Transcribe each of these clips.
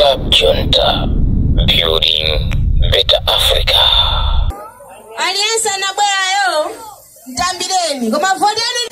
Club Junta, building better Africa. Alianza na bwana yo, mtambireni, kama vodeni.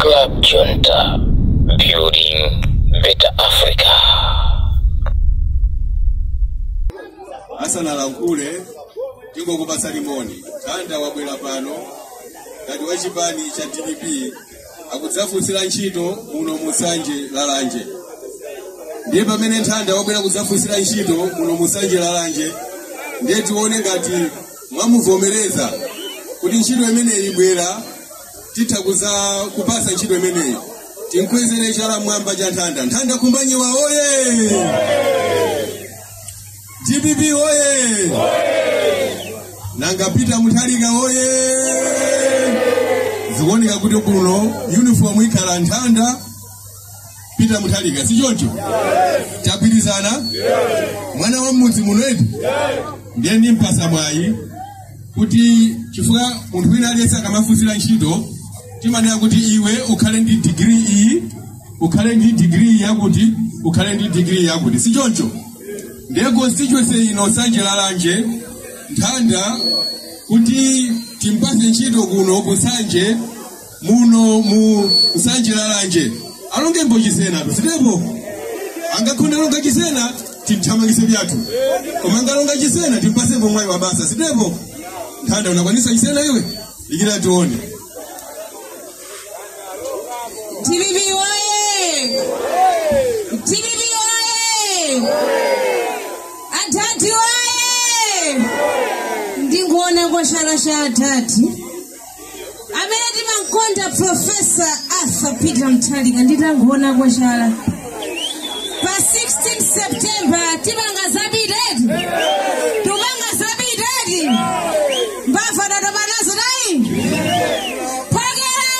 Club Junta, building better Africa. Asana lankule, jingo kubasa limoni. Nthanda wabwela pano, kati wachipani cha TDP, akudzafusira ntchito muno Nsanje Lalanje. Ndiye pamene Nthanda wabwela kudzafusira ntchito muno Nsanje Lalanje, ndiye tione ngati mwamuvomereza kuti ntchito imeneyi ibwera titha kupasa ntchito imeneyi. Tinkwezere chala mwamba cha Nthanda. Nthanda Nkhumbanyiwa oye! TDP oye! Nanga Peter Mutharika oye! Zikuoneka kuti kuno uniform ikhala Nthanda Peter Mutharika, si choncho? Tapilizana? Mwana wa mudzi munoetu? Ndiye ndimpasa mwayi kuti chifukwa munthu wina aliyense akamafusira ntchito timanena kuti iwe ukhale ndi degree iyi, ukhale ndi degree yakuti, ukhale ndi degree yakuti, si choncho? Ndiye constituency ino Nsanje Lalanje Nthanda kuti timpase ntchito kuno Nsanje muno mu Nsanje Lalanje alonge mbochisena sitepo angakhonda longa chisena timthamangise byathu koma ngalonga chisena timpase mwayi wa basa sitepo. Nthanda unakwanisa chisena iwe ikira tuone. TDP oye! TDP oye! Atati oye! Ndikuona kwa sharasha atati. Amene timankonda Professor Arthur Peter Mutharika nditanguona kwa shala. Pa 16 September timanga zabideti. Tumanga zabideti. Mbafana tomanazo nai. Pagera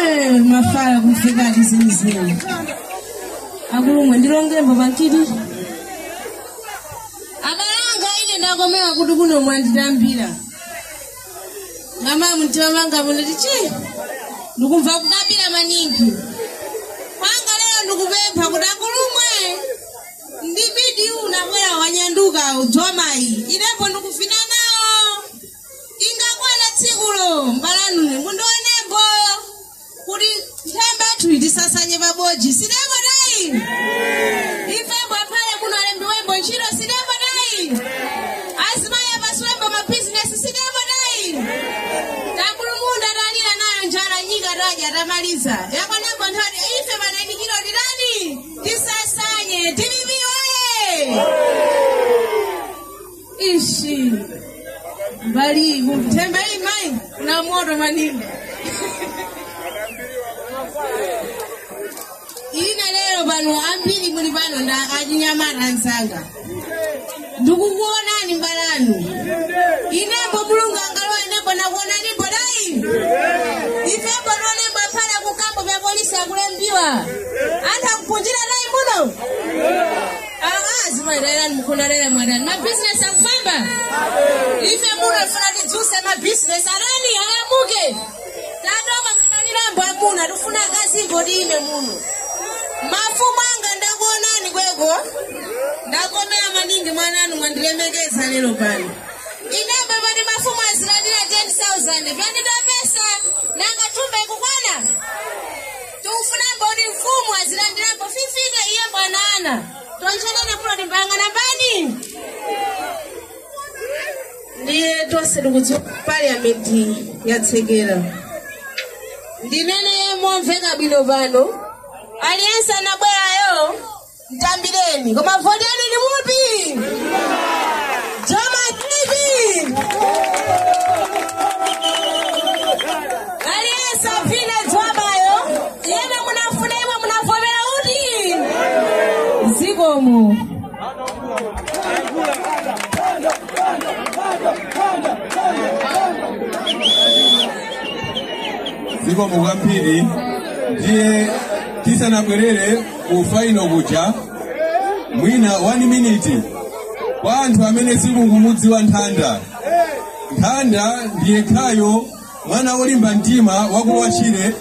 oye! Mafala kufika kizimizini. Akulumwe ndilongembo bankiti. Abalanga ine ndakomera kuti kuno mwanditambira. Ngama mtima wanga muleti chi? Ndikumva kukabira maningi. Panga lero ndikupempha kuti akulumwe. Ndibidi unabwera wanyanduka udzomai. Inepo ndikufina nawo. Ingakwana tsikulo mbalanu mundonepo. atamaliza. Yakwana konthani ife banadikiro ndani? Tisasanye, TVV oye! Ishi. Bali, mtemba hii mai, na moto manini. Ine leo banu ambili muli bano na ajinyamana nsanga. Ndugu kuona ni mbalanu. Inembo mulunga ngalwa inembo na kuona nimbo dai. Ifembo nonembo pala kukambo vya polisi ya kulembiwa. Anta kupunjira dai muno. Zima idara mkuna lele mwadani. Ma business ya kufamba. Ife muno funa nijuse ma business. Arani ayamuge. Tadoma kukanila mba muna. Tufuna kazi mbodi ime muno. Mafumanga ndakuonani kwego. Ndakomea maningi mwananu mwandilemekeza lelo pano. Inembe bani mafumu aziladira 10,000. Vyandida pesa. Nanga tumbe kukwana. Tufuna mbodi mfumu aziladira po 50 iye mwanana. Tuanchelene kulo nimbanga nambani. Ndiye tuwase dukutu parliamenti ya Tsegera. Ndinene mwamveka bilo bano. Alianza na bwea yo. Mtambireni. Koma vodeni ni mupi? Joma TV. Alianza vile jwaba yo. Yena munafunewa munafovera udi. Zigomu. Zigomu wampiri. Ndiye kisa na mwerere ufaino kucha. Mwina 1 minute. Wantu amene siku ngumudzi wa Nthanda. Nthanda ndiye kayo mwana olimba mtima wakuwachire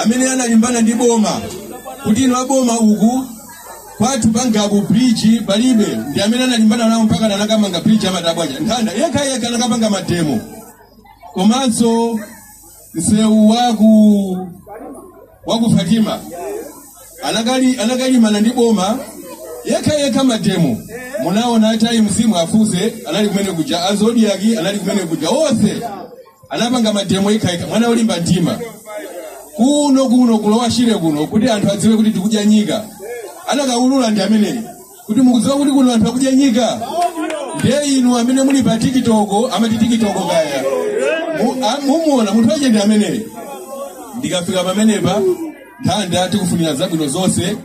amene analimbana ndi boma. Kuti ino aboma uku kwatu pangabu bridge balibe ndi amene analimbana nawo mpaka anakamanga bridge amatabwaja. Nthanda yekha anakapanga matemo. Komanso msewu waku Fatima anagali manandi boma yekha matemo. Munaona hata msimu afuze anali kumene kuja azodi yaki anali kumene kuja ose anapanga matemo yekha mwana olimba mtima kuno kulowa shire kuno kuti anthu adziwe kuti tikuja nyika anakaulula ndi amene kuti mukudziwa kuti kuno anthu akuja nyika ndiye inu amene muli pa TikTok amati TikTok kaya mumuona munthu aje ndi amene ndikafika pamenepa Nthanda tikufunira zabwino zonse.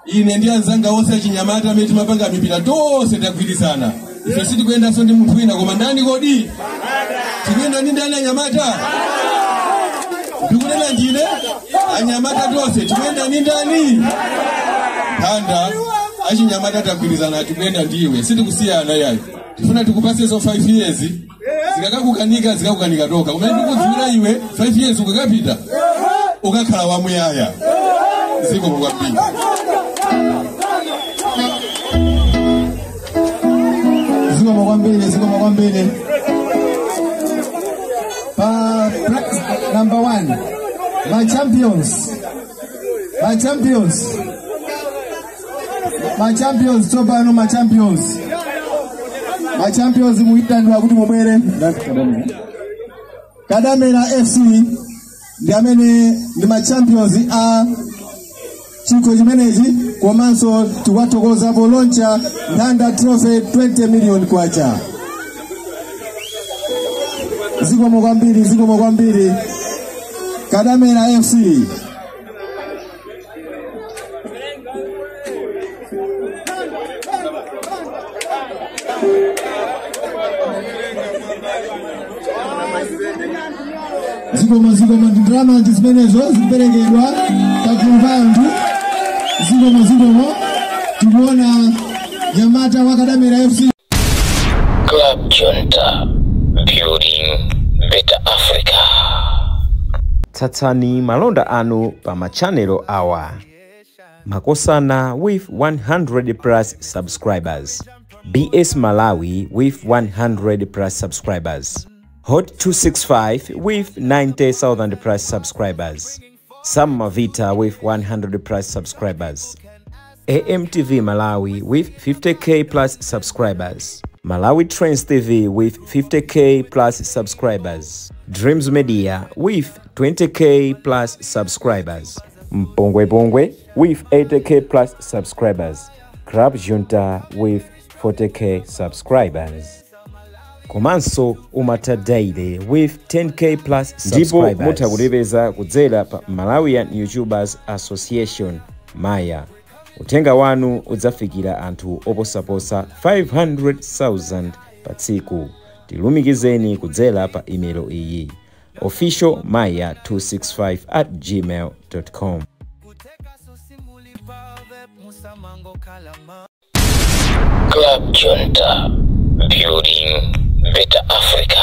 Ine ndi anzanga onse achinyamata amene timapanga mipira tonse tagwirizana. Ife sitikuenda so ndi munthu wina koma ndani kodi? Tikuyenda ndi ndani anyamata? Ndikunena ndine anyamata tonse tikuyenda ndi ndani? Nthanda achinyamata tagwirizana tikuyenda ndiwe sitikusiyana yayi. Tifuna tikupase so 5 years. Zikakukanika toka. Umene ndikudziwira iwe 5 years ukakapita. Ukakhala wamuyaya. Ziko mkwambiri. Ziko mwambiri. Number 1. My champions, tobano my champions. My champions muitandwa kuti mubwere. Kadamera FC ndi amene ndi my champions a chiko chimenechi komanso tikwatokoza poloncha Nthanda trophy 20 million kwacha. Ziko mwambiri. Kadamera FC. Ziko drama zimenezo ziperekedwa pakumvandu. Ziko tuliona Nyamata wa Kadamera FC. Club Junta, building better Africa. Tatsani malonda anu pa machanelo awa. Makosana with 100 plus subscribers. BS Malawi with 100 plus subscribers. Hot 265 with 90,000 plus subscribers. Sam Mavita with 100 plus subscribers. AMTV Malawi with 50k plus subscribers. Malawi Trends TV with 50k plus subscribers. Dreams Media with 20k plus subscribers. Mpongwe Pongwe with 80k plus subscribers. Club Junta with 40k subscribers. Komanso Umata Daily with 10k plus subscribers. Ndipo mutakulipeza kudzera pa Malawian YouTubers Association Maya. Utenga wanu udzafikira anthu oposaposa 500,000 pa tsiku. Tilumikizeni kudzera pa email iyi officialmaya265@gmail.com. Club Junta, building better Africa.